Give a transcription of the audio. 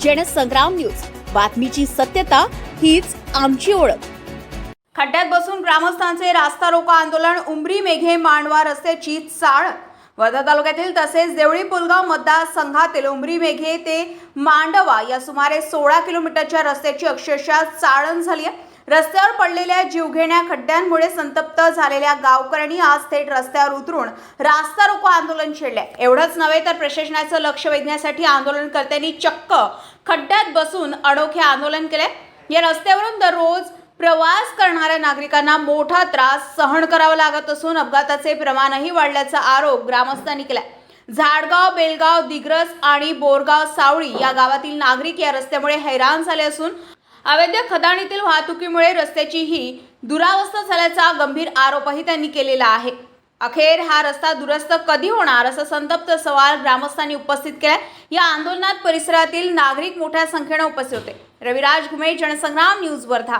Jansangram news, बातमीची सत्यता हीच आमची ओळख। खड्ड्यात बसून ग्रामस्थांचे रास्ता रोको आंदोलन, उमरी मेघे मांडवा रस्त्याची चाळ। वर्धा तालुक्यातील तसेच देवळी पुलगाव मतदारसंघातील उमरी मेघे ते मांडवा या सुमारे 16 किलोमीटरच्या रस्त्याची अक्षरशः चाळण झाली आहे। रस्त्यावर पडलेल्या जीवघेण्या खड्ड्यांमुळे संतप्त झालेल्या गावकऱ्यांनी आज थेट रस्त्यावर उतरून रास्ता रोको आंदोलन छेडले। एवढंच नव्हे तर प्रशासनाचं लक्ष वेधण्यासाठी आंदोलनकर्त्यांनी चक्क खड्ड्यात बसून अनोखे आंदोलन केले। या रस्त्यावरून दररोज प्रवास करणाऱ्या नागरिकांना मोठा त्रास सहन करावा लागत असून अपघाताचे प्रमाणही वाढल्याचा आरोप ग्रामस्थांनी केला। झाडगाव, बेलगाव, दिग्रस आणि बोरगाव सावळी या गावातील नागरिक या रस्त्यामुळे हैराण झाले असून अवैध खदानीतील वाहतुकीमुळे रस्त्याची ही दुरावस्था झाल्याचा गंभीर आरोपही त्यांनी केलेला आहे। अखेर हा रस्ता दुरुस्त कधी होणार असा संतप्त सवाल ग्रामस्थांनी उपस्थित केला। या आंदोलनात परिसरातील नागरिक मोठ्या संख्येने उपस्थित होते। रविराज घुमे, जनसंग्राम न्यूज, वर्धा।